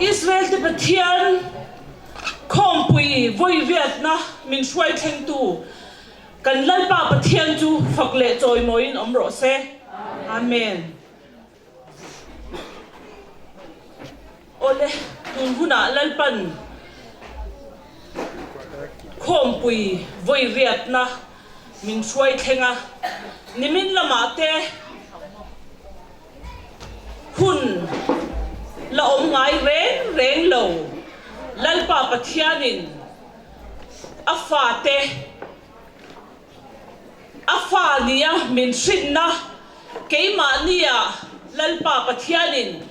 Israel te pathian khom pui voi viet na min shwai theng tu kan lal pa pathian chu fakle choi moin omro se amen ole tun huna lal pan khom pui voi viet na min shwai thenga nimin lama te hun la om ngai reng lo lal pa pathianin afa te afa nia min shinna keima nia lal pa pathianin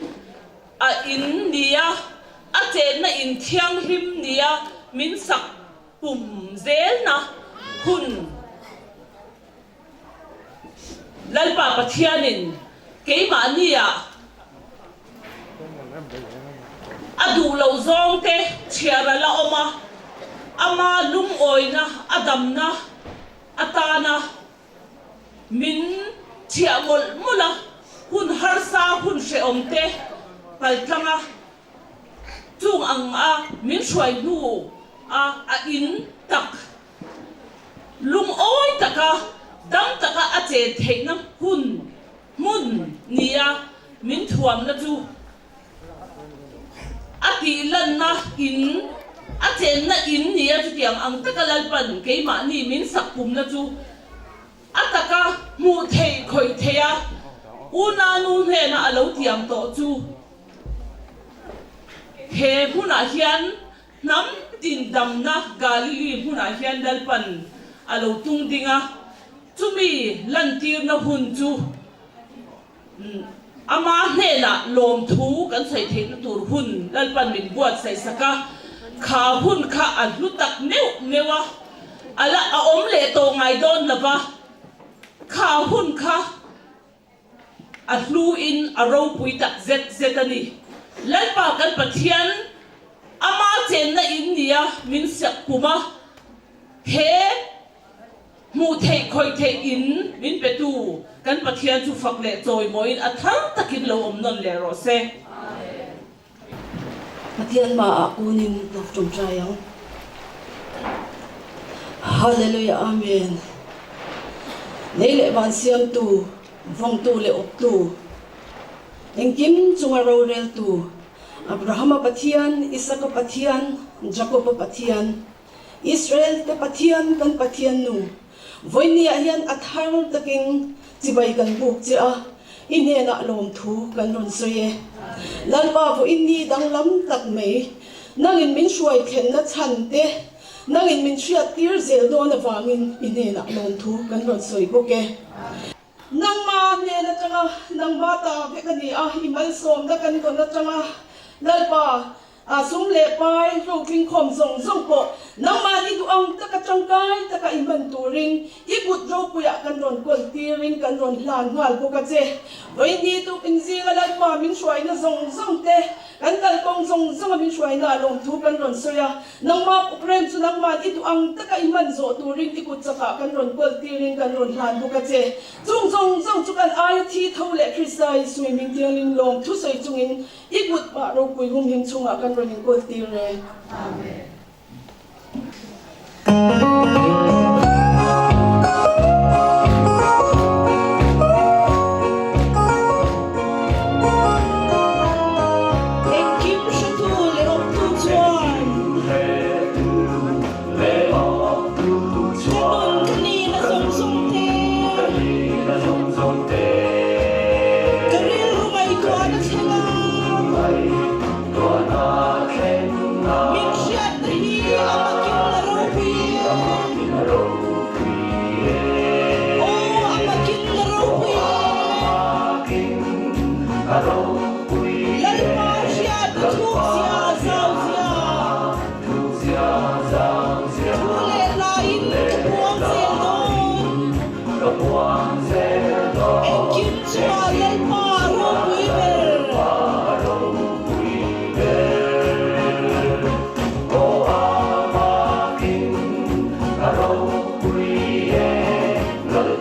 a in nia a chen na in thiang him nia min sak pum zel na hun lal pa pathianin keima nia adu lo zong te chiara la oma ama lum oina adamna atana min chiamol mula hun harsa hun she omte paltanga chung ang a min shwai nu a in tak lum oi taka dam taka a che theina hun mun nia min thuam na chu ati lan na in achen na in nia chu tiang ang takalal pan keima ni min sakpum na chu ataka mu thei khoi theya una nu he na alo tiam to chu he huna hian nam tin dam na galili huna hian dal pan alo tung dinga chumi lan tir na hun chu ama hena lom thu kan sai thein tur hun lal pan min buat sai saka kha hun kha an lutak neu newa ala a om le to ngai don lava kha hun kha a hlu in a ro pui tak zet ani lal pa kan pathian ama chen na in nia min sak puma he mu thei khoi thei in min petu kan pathian chu fakle choi moin athang takin lo om non le ro se pathian ma akunin tok chom chayang hallelujah amen nei le ban siam tu vong tu le op tu engkim chunga ro rel tu abraham pathian isaac pathian jacob pathian israel te pathian kan pathian nu voini ahian athar takin chibai kan buk chi a inhe na lom thu kan ron soye lalpa vo inni dang lam tak mai nangin min shuai thlen na chan te nangin min shia tir zel do na wangin inhe na lom thu kan ron soi boke nang ma ne na changa nang ma ta ve kan ni a himal som da kan ko na changa lalpa a sum le pai ro king khom zong zong po nang ma ni du ang ta ka changkai ta ka iman turing i gut ro puya kan ron kol tiring kan ron lan ngal po ka che voi ni tu pin zinga lat pa min shwai na zong zong te kan kal kong zong zong min shwai na long thu kan ron soya nang ma prem chu nang ma ni du ang ta ka iman zo turing i gut chaka kan ron kol tiring kan ron lan po ka che chung zong zong chu kan ai thi tho le kristai swimming tiring long thu soi chungin i gut pa ro pui hum him chunga kan ron kol tiring amen Hãy subscribe cho kênh Ghiền Mì Gõ để không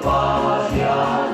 bỏ lỡ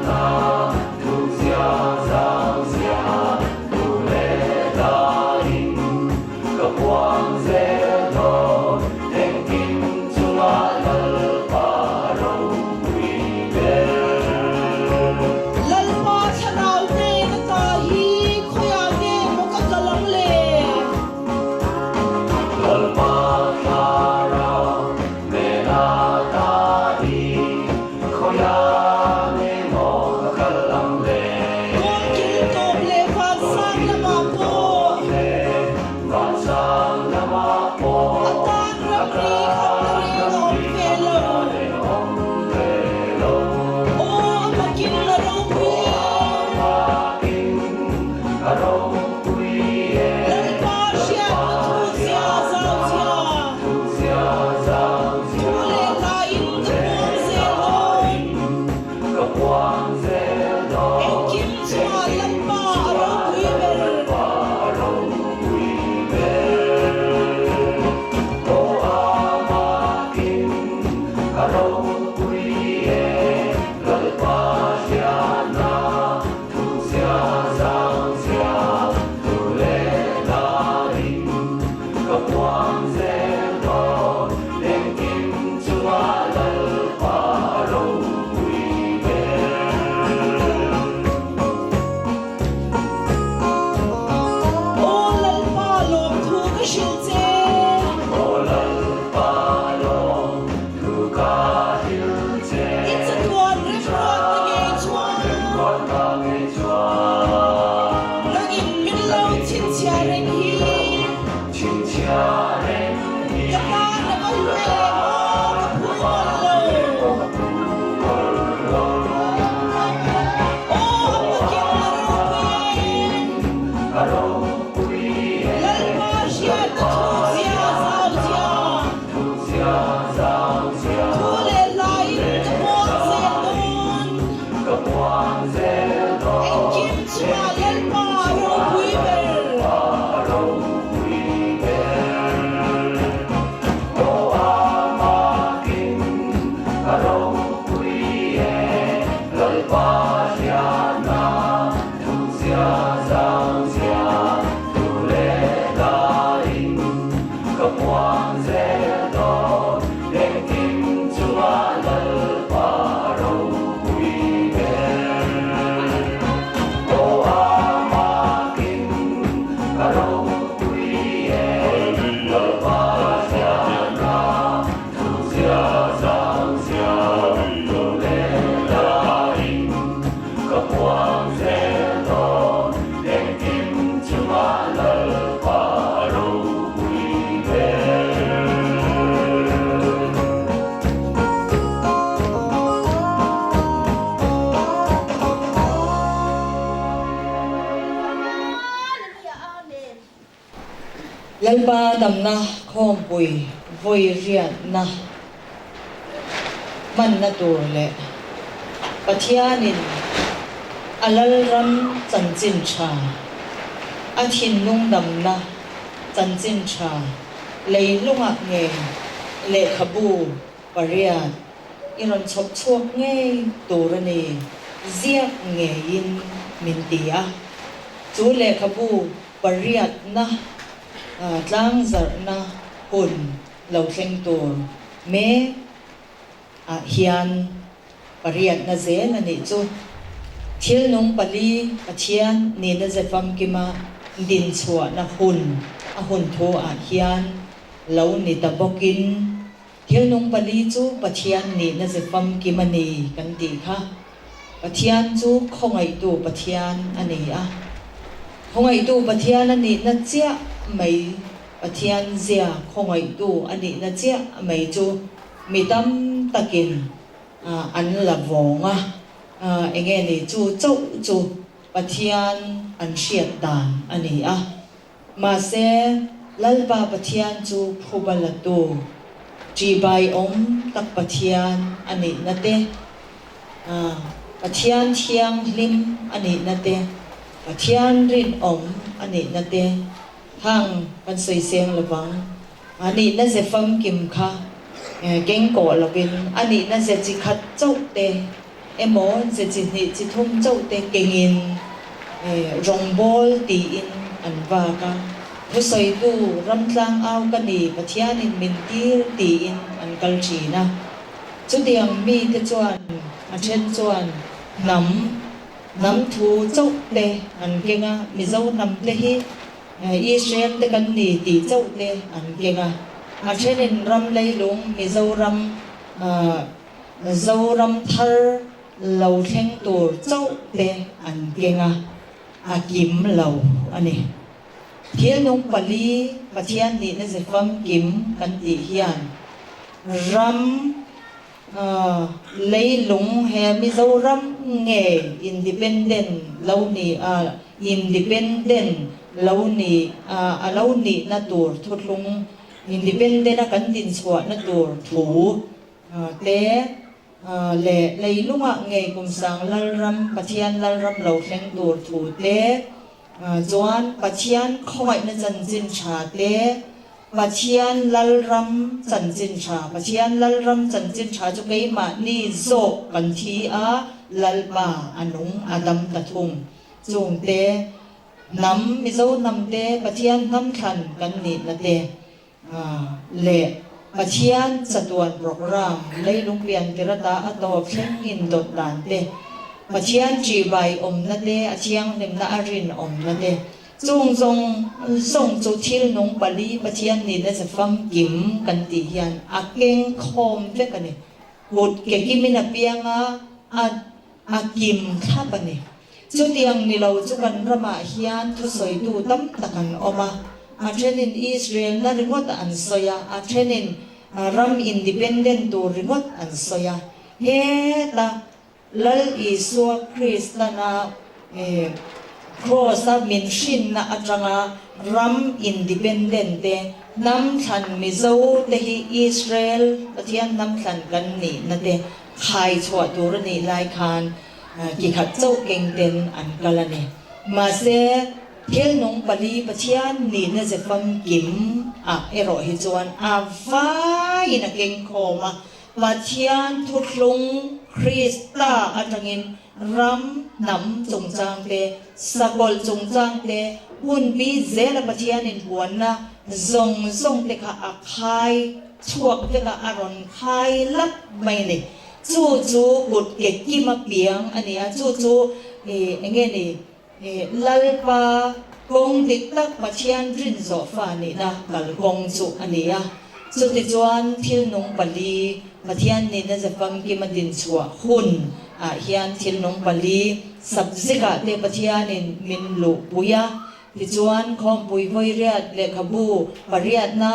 lalpa damna khom pui voi riat na man na tur le pathianin alal ram chanchin tha athin lung damna chanchin tha leilunga nge le khabu pariat iron chop chuak nge turani ziak nge in mintia chu le khabu pariat na tlang zar na hun lo thleng tur me hian pariat na zen ani chu thil nung pali pathian ni na zefam kima din chua na hun thu hian lo ni tabokin thil nung pali chu pathian ni na zefam kima ni kan ti kha pathian chu khongai tu pathian ani khongai tu pathian ani na chia mai pathian zia khongai tu ani na chia mai chu mitam takin an la vonga enge ni chu chau chu pathian an hriat dan ani ma se lalpa pathian chu phubala tu chi bai om tak pathian ani na te pathian thiang hlim ani na te pathian rin om ani na te hang kan soi seng lawang ani na ze fam kim kha keng ko lovin ani na ze chi khat chau te emo ze chi ni chi thum chau te kengin rong bol ti in an va ka thu soi tu ram tlang au ka ni pathian in min tir ti in an kal chi na chu tiang mi te chuan a then chuan nam thu chau te an kenga mi zo nam te hi Israel te kan ni ti chau te an kenga a thenin ram leilung Mizoram zoram thar lo thleng tur chau te an kenga a kim lo ani thil nung pali pathian ni na zefam kim kan ti hian ram leilung he Mizoram nge independent lo ni independent lo ni na tur thutlung independent kan tin chwa na tur thu te le leilunga nge kumsang lalram pathian lalram lo thleng tur thu te chuan pathian khoi na chanchin tha te pathian lalram chanchin tha pathian lalram chanchin tha chu keima ni zo kan thi a lalpa anung adam tathum chung te nam mizo nam te pathian nam khan kan ni na te le pathian chatuan program leilung pian tirata ato thlengin dot dan te pathian chi bai om na te achiang nem na arin om na te chung zong song chu thil nung pali pathian ni na safam kim kan ti hian akeng khom ve kan ni hut ke kimina pianga a kim kha pa ni chu tiang ni lo chu kan rama hian thu soi tu tam takan oma a thenin Israel na ringot an soya a thenin ram independent tu ringot an soya he ta lal isua kristana cross a min shin na atanga ram independent te nam than mizo te hi Israel pathian nam than kan ni na te khai chwa tur ni lai khan ki khat chau keng ten an kalani ma se thil nung pali pathian ni na zefam kim ero hi chuan vai na keng khoma pathian thuthlung Krista atangin ram nam chung chang te sakol chung chang te hun bi zela pathian in buana zong zong te kha akhai chuak te ka aron khai lap mai ni chu chu gut ke kima piang ania chu chu nge ni lalpa kong dik tak pathian rin zo fa ni na kal kong chu ania chu ti chuan thil nung pali pathian ni na zapam ki madin chua hun hian thil nung pali sabzika te pathian in min lu puya ti chuan khom pui voi riat le khabu pariat na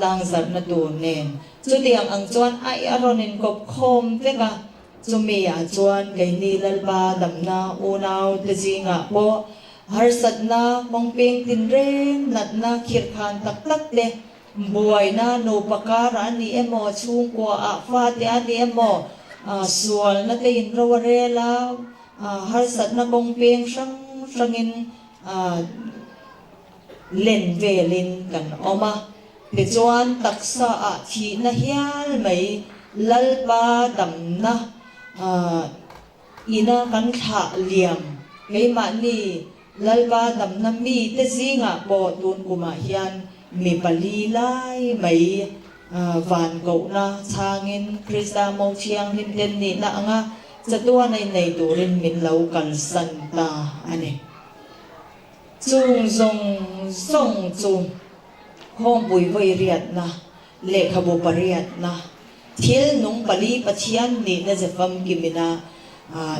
lang zar na tu nen chu tiang ang chuan ai aron in kop khom veka chumi a chuan gaini lalba damna unau te jinga po har satna mongpeng tin rem natna khirkhan tak tak te buai na no pakara ni emo chung ko a fa te ani emo sual na te in raware la har satna mongpeng sang sangin len velin kan oma te chuan taksa a thi na hial mai lalpa damna ina kan tha liam keima ni lalpa damna mi te zinga po tun kuma hian mi pali lai mai van ko na changin krista mo chiang him ten ni na anga chatua nei nei turin min lo kal san ta ani chung zong song chung khom bui voi riat na le khabu pariat na thil nung pali pathian ni na zapam kimina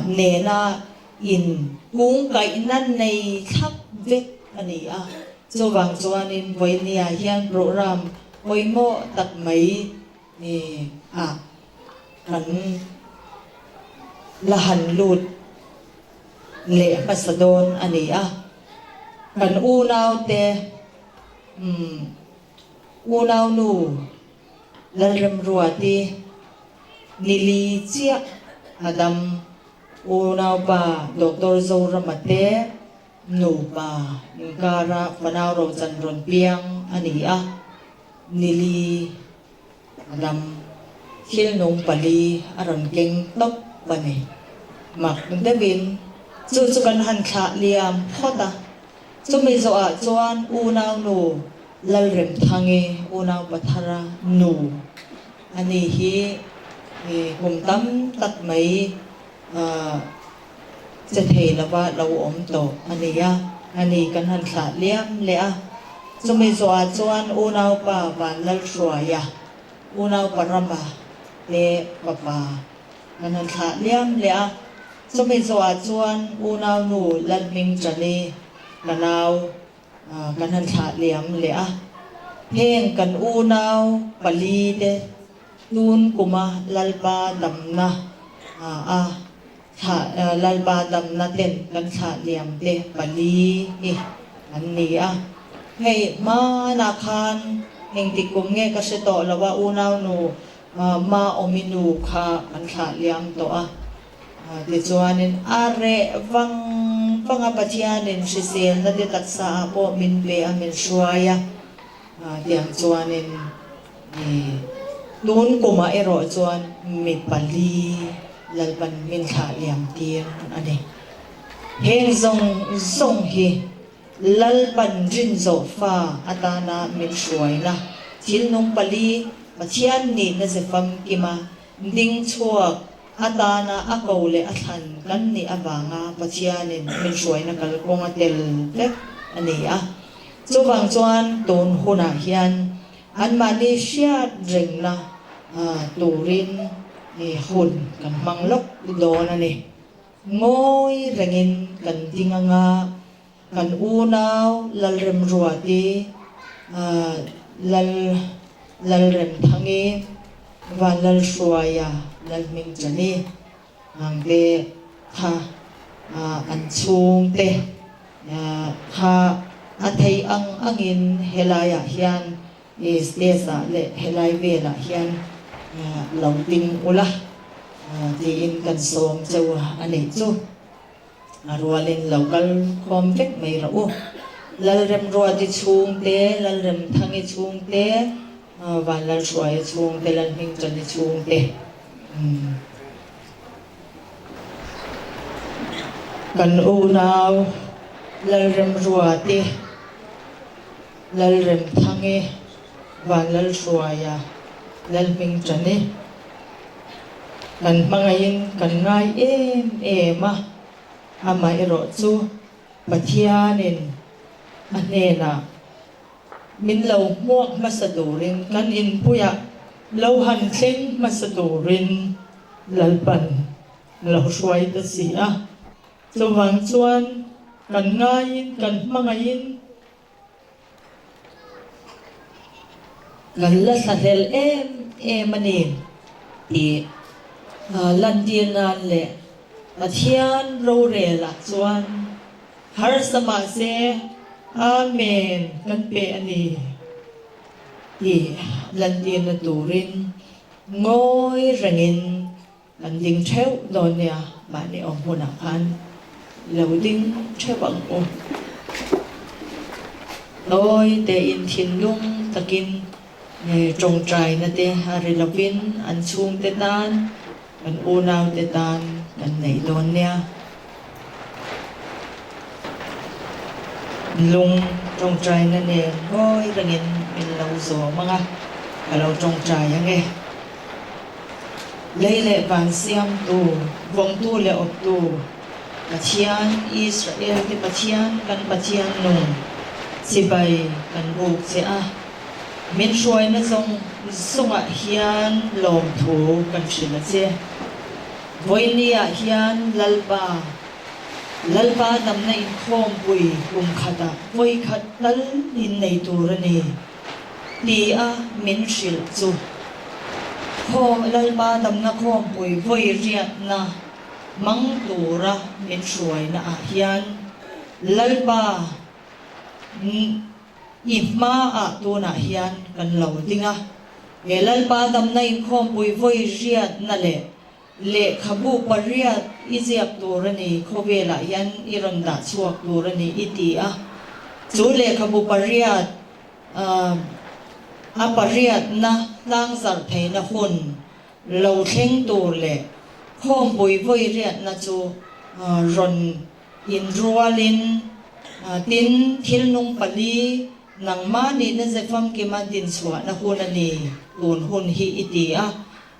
ne na in kung kai nan nei thap vek ani a chu wang chuan in voinia hian program poimo tak mai kan lahan lut le pasadon ani a kan unaw te unaw nu lalrem ruati nili chia adam unaw pa doktor zoramate nu pa ngara panaw ro chandron piang ani a nili adam khil nung pali aron keng tok bane mak ndabin chu chu kan han thla liam phota chumi zo a chuan unaw nu lalrem thangi unaw pathara nu ani hi kumtam tak maiจะเทละว่าเราอมโตอันนี้กันหันขาเลี้ยมเลยอ่ะสมัยสวดชวนอุณาวป่าวันลัลสวยอ่ะอุณาวปรมาเลปะปากันหันขาเลี้ยมเลยอ่ะสมัยสวดชวนอุณาวนูลัลมิงจันนีกันนาวกันหันขาเลี้ยมเลยอ่ะเพลงกันอุณาวปลีเดนูนกุมาลัลปาดำนะlalba dam natin kan sa liam te pali an niya hey ma nakhan heng tikum nge kasi to lawa unaw no ma ominu kha kan sa liam to ti chuanin are wang pangapathianin sisel na ti taksa po min pe amin suaya tiang chuanin nun kuma ero chuan mi pali lalban min tha liam tir ani heng zong hi lalban rin zo fa atana min suai na thil nung pali pathian ni na zefam kima ding chuak atana akaule athan kan ni awanga pathianin min suai na kal konga tel lek ani chuwang chuan ton huna hian an mani sia reng na turin hun kan manglok do na ni ngoy rengin kan tinganga kan unaw lalrem ruati lalrem thangi van lal suaya lal ming chani ang de kha an chung te kha athei angin helaya hian stesa le helai vela hian lòng tin ula thì in cần som châu anh ấy chú rùa lên local com vết mày rau lal rem rùa thì chung té lal rem thang thì chung té và lal suai chung té lal hình chân thì chung té kan unaw lalrem ruate lalrem thange và lal suaya lal ming chane kan mangayin kan ngai ema ama ero chu pathianin anena min lo muak masadurin kan in puya lo han thleng masadurin lalpan lo suai ta si a chuwang chuan kan ngayin kan mangayin kan la sahlel manin ti lan din nan le pathian ro re la chuan har sama se amen kan pe ani ti lan din na turin ngoi rangin kan ding theu don nia ba ni ong huna khan lo ding thewang o loi te in thin lung takin trong trai na te hari lapin an chung te tan kan unaw te tan kan nei don nia lung trong trai na ne ngoi rangin min lo zo mga alo trong trai ange leile van siam tu vong tu le op tu pathian Israel ti pathian kan pathian nung sibai kan buk se a min shuai na zong sunga hian lom thu kan shila che voinia hian lalba nam na in khom pui kum khata voi khat dal in nei turani ti a min shil chu khom lalba nam na khom pui voi riat na mang tura min shuai na a hian lalba ima a tu na hian kan lo dinga elal pa dam na in khom pui voi riat na le khabu pariat iziak turani khovela hian iranda chuak turani iti a chu le khabu pariat a pariat na lang zar theina hun lo thleng tur le khom pui voi riat na chu ron in rualin tin thil nung pali nang mani na zefam ki man din chwa na hunani tun hun hi iti a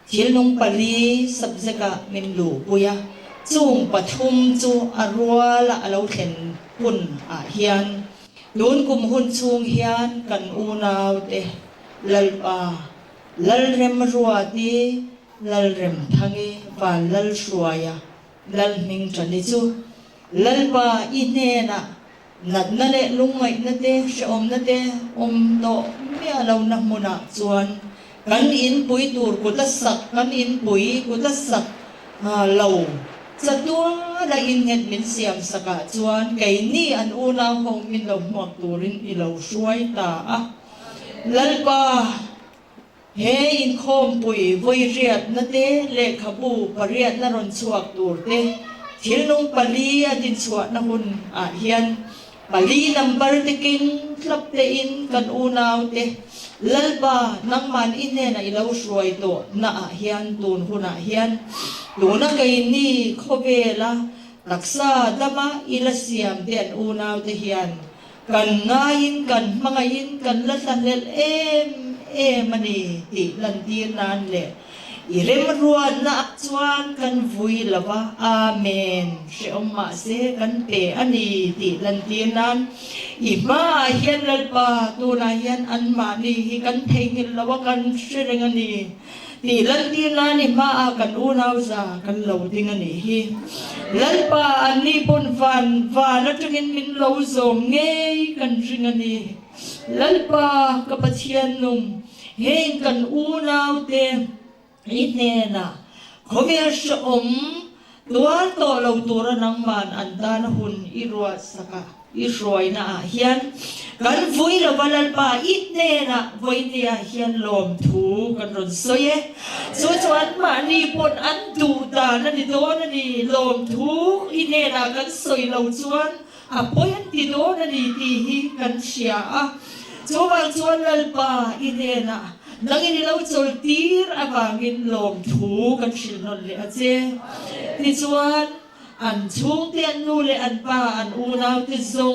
thil nung pali sabjeka min lu puya chung pathum chu arwala alo thlen hun a hian lun kum hun chung hian kan unaw te lalpa lalrem ruati lalrem thangi va lal shuaya lal ming chani chu lalpa inena nat na le lungai na te shom na te to mi alo na muna chuan kan in pui tur ku ta sak kan in pui ku ta sak lo chatua la in het min siam saka chuan kai ni an una hong min lo muak turin i lo shuai ta a lalpa he in khom pui voi riat na te le khabu pariat na ron chuak tur te thil nung pali a din chuak na hun a hian pali number te king klap te in kan unaw te lalba nang man ine na ilaw shuai to na a hian tun huna hian tuna kay ni khobela taksa dama ila siam te an unaw te hian kan ngayin kan mangayin kan latanel mani ti lantir nan le irem ruan na akchuan kan vui lava amen she omma se kan pe ani ti lantinan ima hian lalpa tu na hian an ma ni hi kan thengil lawa kan shereng ani ti lantinan ima kan unaw za kan lo ding ani hi lalpa ani pon van na tungin min lo zom ngei kan ring ani lalpa kapathian nung heng kan unaw te inena khomel shom tuan to lo tura nang man andan hun irwa saka isroi na hian kan vui la balal pa inena voi nia hian lom thu kan ron soye so chuan ma ni pon an du da na ni do na ni lom thu inena kan soi lo chuan a poyan ti do na ni ti hi kan sia a chuwang chuan lal pa inena nangin ilaw soltir abangin lom thu kan silnon le ache ti chuan อันช่วงเตียนนูเลอันป้าอันอูนาวที่ทร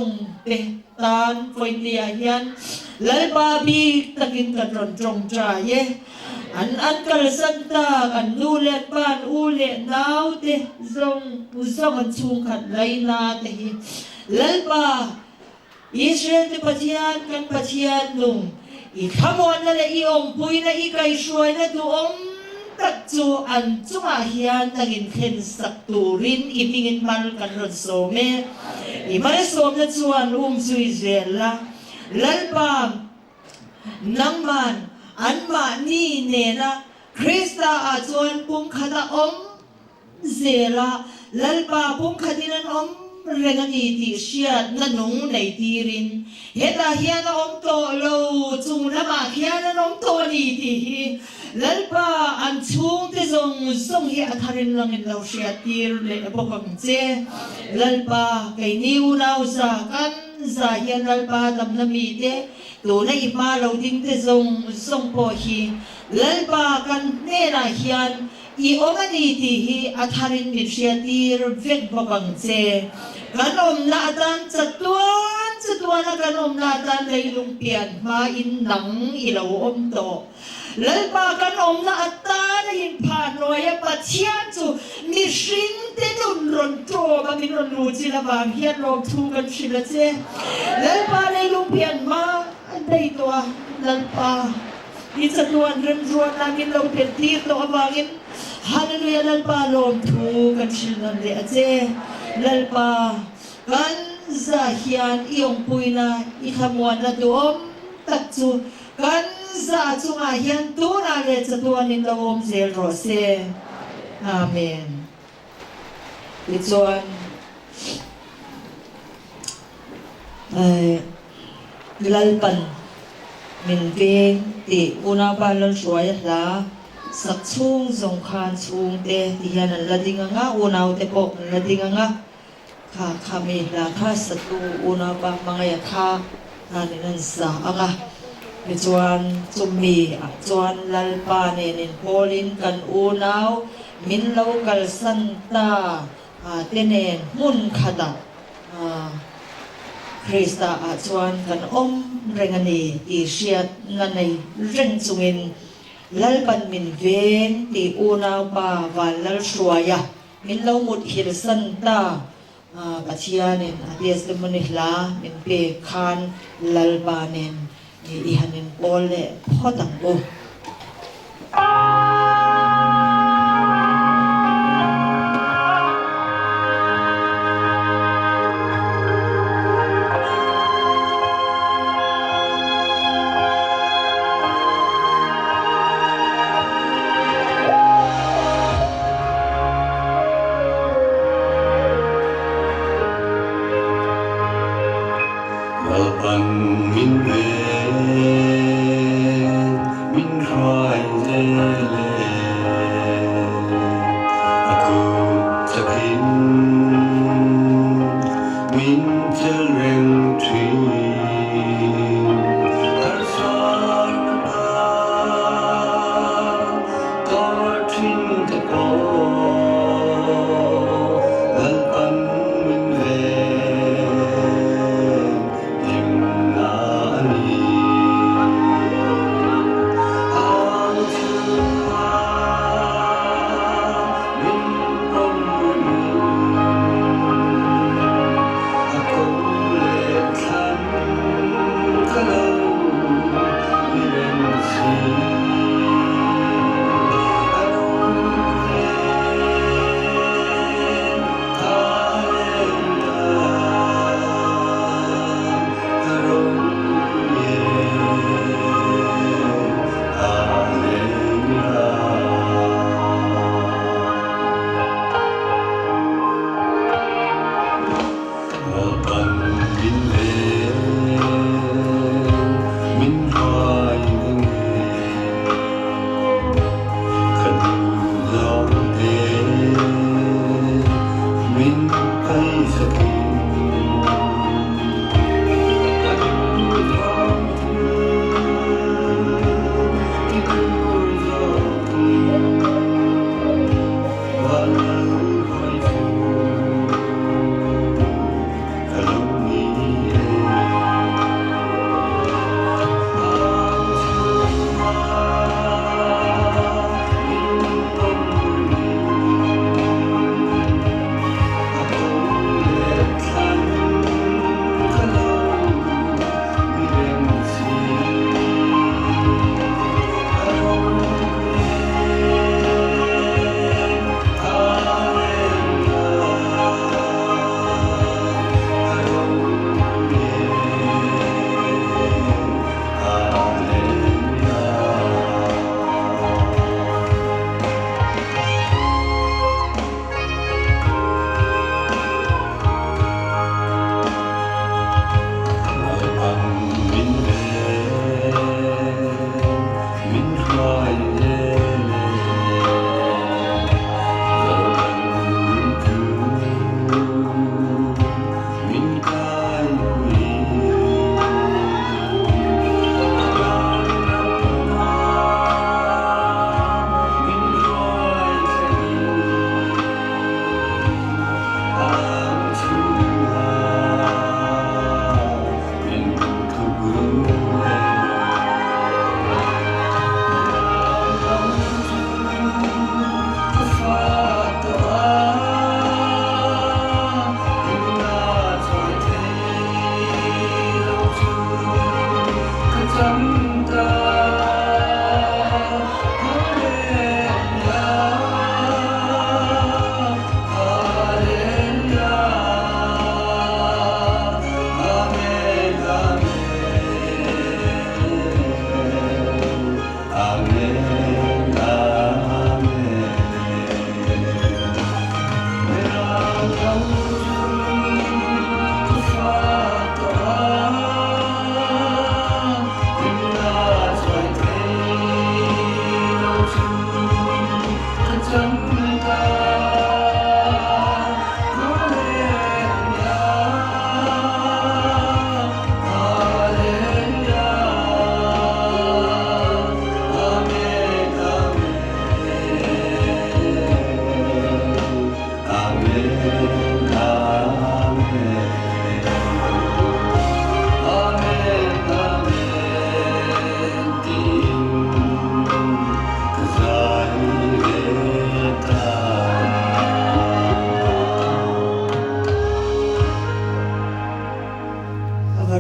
งเตตานฟอยเดียยันลลบาบีตะกินกันรอนตรงใจเยอันกัลสันตาอันนูเลป้าอูเลนาวเตทรงอันช่วงขัดไลนาเตหิลลบาอิสราเอลที่ปฏิญาณกันปฏิญาณนุ่มอีขมวนนั่นแหละอีองปุยนะอีไก่ช่วยนะตัวองตัดจูอันจุงอาเฮียนนักินเข็นสักตูรินอีพิงินมันกันรถโซเมอีมาเลโซมนะจวนซุยเซล่าลัลปามนังมันอันมานี่เนนะคริสตาอาจวนปุ่มขดาเซล่าลัลปาปุ่มขดินันเรื่องนี้ที่เชียดนั่นนุ่งในทีรินเหตุเฮียนโตโลจุงละมาเฮียนโตนี่ที่ลัลปาอันช่วงที่ส่งเฮียทารินลังอินเราเชียตีร์เล่ปกติเจลัลปาไก่นิวนาอุสากันสาเฮียลัลปาดำน้ำมีเดตัวในอิมาเราดิ้งที่ส่งพอฮีลัลปากันเนน่าเฮียนอีโอมันนี่ที่อัทารินบิเชียตีร์เวกปกติเจกันนาดันจัตวันนะกันนาดันในลุงเปียนมาอินหนังอีเราโตแล้วปากันนาตาในอินผ่านรอยปัจเจียนจูมีชินเตนุนรอนโตมามีรอนรูจิละบางเฮียนรองทูกันชิละเจแล้วปาในลุงเปียนมาได้ตัวแล้วปาอีจัตวันเรินรวนนามินเราเป็นที่ตัวบางอินฮาเลลูยาแล้วปาลงทูกันชิละเจแล้วปากันซาเฮียนอีองปุยนาอีขมวนนะตัวตัดจูกันซาจุงอาเฮียนตัวนาเลจะตัวนินละวมเซลโรเซอาเมนดิจวนลัลปันมินเวงติอุณาบาลสวยละสักช่วงสงครามช่วงเตที่ยันละดิ่งงะอุณาวเตปกละดิ่งงะข้าkami lahข้าศัตรูอุณาบามังยาข้านั่นนั่นสาอ่ะจวนจุมมีจวนลัลปาเนนินโพลินกันอุณาวมินเลวกัลสันตาเตเนนมุนขดับคริสตาจวนกันเรงนีที่เชียดนั่นในเร่งจุงินลัลปันมินเวนที่อุณาวปาวาลัลชัวยะมินเลวมุดฮิลสันตาปัจจัยนั้นที่สมุนิลาเป็นเปคานลัลบานินอีฮันินโอเลพอตังโอ Ani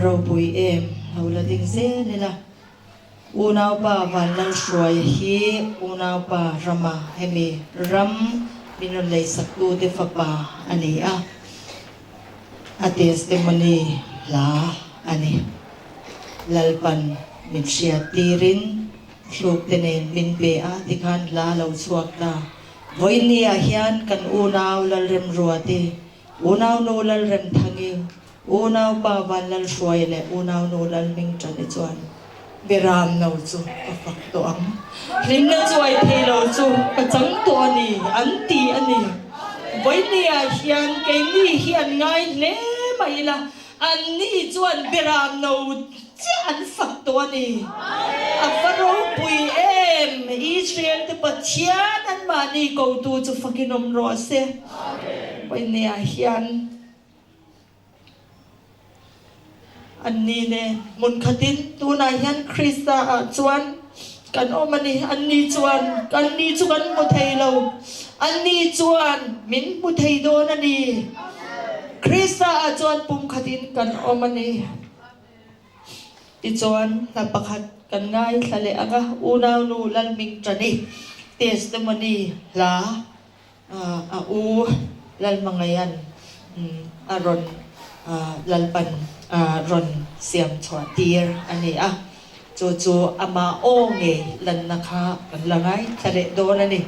เราปุยเอ็มเราละดิ้งเซ่นี่ละอูนาวป่าวันนั้นสวยฮีอูนาวป่ารำมาให้มีรำมินุเลยสักตูเดฟป่าอันนี้อาเทสเตมันนี่ลาอันนี้ลัลปันมินเชียตีรินลูกเตเนนมินเปอาที่ขันลาเราสวกตาวันนี้อาเฮียนกันอูนาวลัลเรมรัวตีอูนาวโนลัลเรมทังยิวอูนาวป่าวันลัลสวยเลยอูนาวโนลัลมิงจันจวนเบรามนาวจูก็ฟักตัวริมนั้นสวยเทเราจูก็จังตัวนี้อันตีอันนี้วันนี้อาเฮียนเก่งนี่เฮียนไงเล่ไม่ละอันนี้จวนเบรามนาวจันฟักตัวนี้อัฟโรปุยเอ็มอิสราเอลที่ปัจจัยนั้นมานี่กูตูจะฟักินอมรอเซ่วันนี้อาเฮียนอันนี้เนี่ยมุนขดินตัวนายยันคริสตาจวนกันอมันนี่อันนี้จวนกันนี้จวนมุทัยเราอันนี้จวนมินมุทัยโดนอันนี้คริสตาจวนปุ่มขดินกันอมันนี่ที่จวนนับประคัดกันง่ายทะเลอากาอูนาวนูลัลมิงจันนี่เทสต์มันนี่ลาอูลัลมังยันอารอนลัลปันรอนเสียมชวตีร์อันนี้จูอามาโอเงลันนะคะกันละไงทะเลโดนอันนี้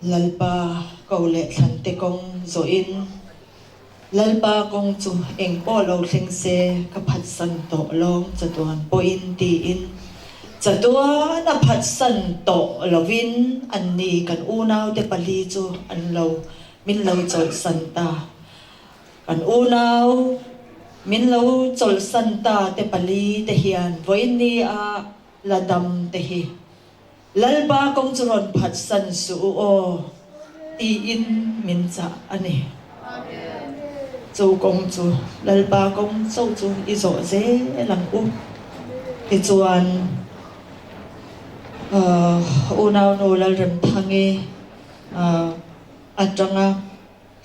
lalpa kau le thante kong zo in lalpa kong chu eng po lo thleng se ka phat san to long chatuan po in ti in chatuan a phat san to lovin an ni kan unaw te pali chu an lo min lo chol san ta kan unaw min lo chol san ta te pali te hian voin ni a ladam te hi lalba kong churon phat san su o ti in min cha ani chu kong chu lalba kong chu chu i zo ze lang u ti chuan unaw no lal rem thange atanga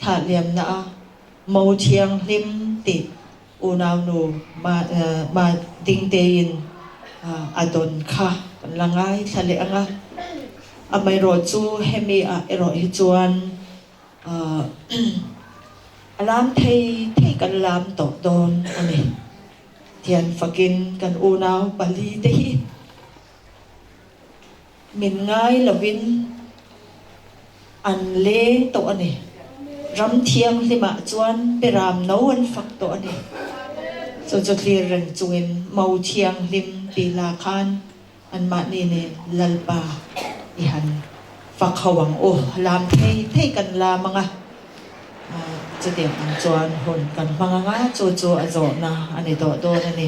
tha liam na mo thiang lim ti unaw no ma ding te in adon kha kan langai thale anga amai ro chu hemi a ero hi chuan alam thei kan lam to don ani thian fakin kan unaw pali te hi min ngai lovin an le to ani ram thiang lima chuan peram no an fak to ani so clear ren chuin mau thiang lim pi la khan an ma ni ne lalpa ihan fakhawang o lam thei kan la manga chute an chuan hon kan manga nga chu azo na ani to do na ni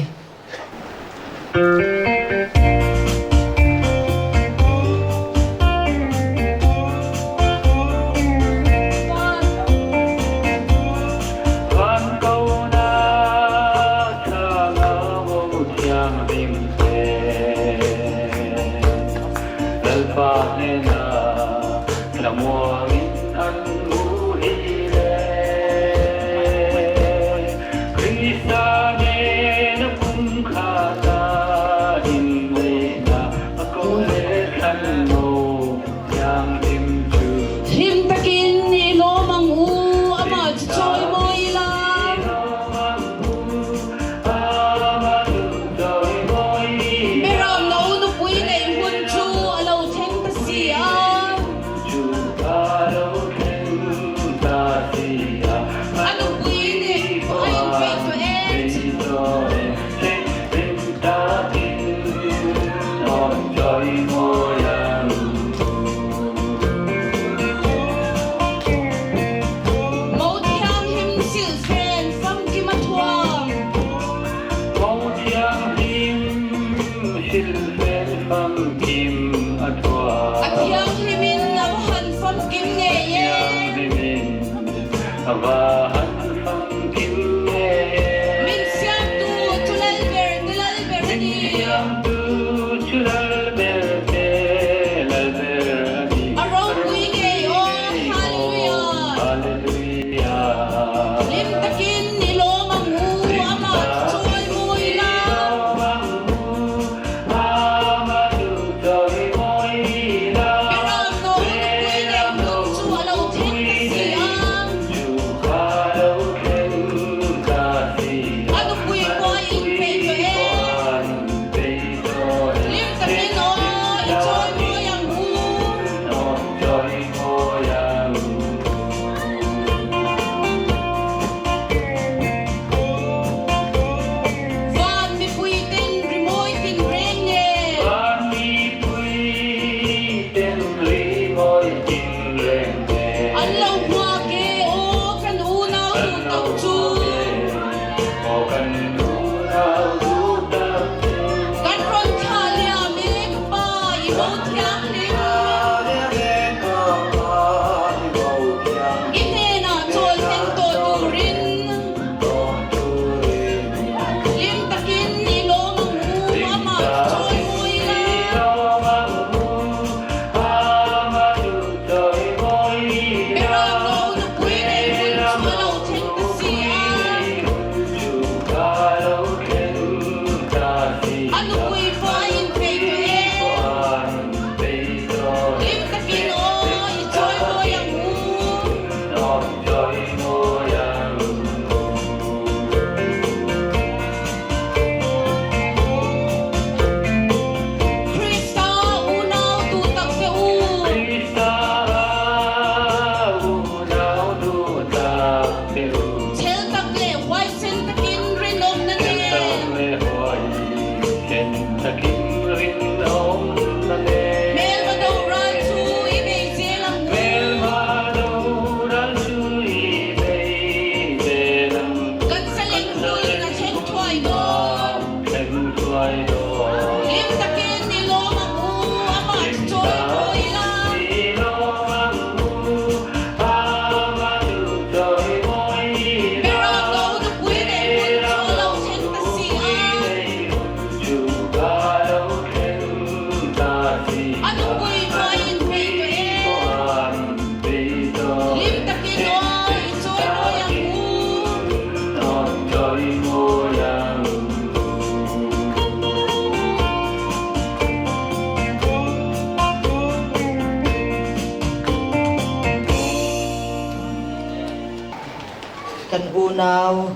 kan unaw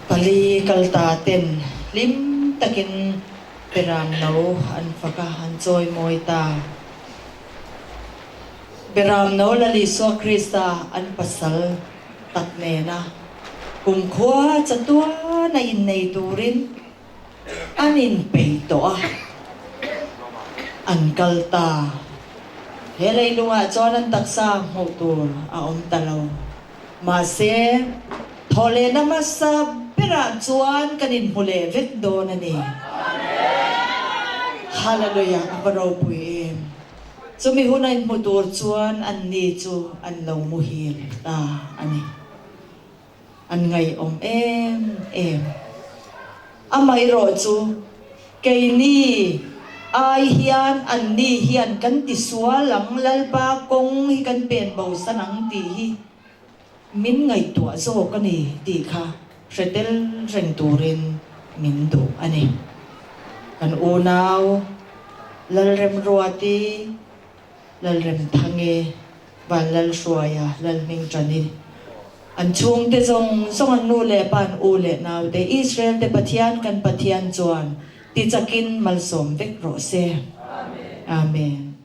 pali kaltaten lim takin peram no an fakahan joy moita peram no lali so krista an pasal tatnena kumkhwa chatua na in nei turin anin peito an kalta helay lunga chonan taksa motor aom talaw mase thole namasa pera chuan kanin hule vet do na ni hallelujah abaro puim chumi hunain motor chuan an ni chu an lo muhil ani an ngai om em amai ro chu kei ni ai hian an ni hian kan ti sual lang lalpa kong hi kan pen bo sanang ti hi min ngai tua zo ka ni ti kha retel reng turin min do ani kan unaw lal rem ruati lal rem thange van lal suaya lal ming trani an chung te zong song an nu le pan u le naw de Israel de pathian kan pathian chuan ti chakin malsom vek ro se amen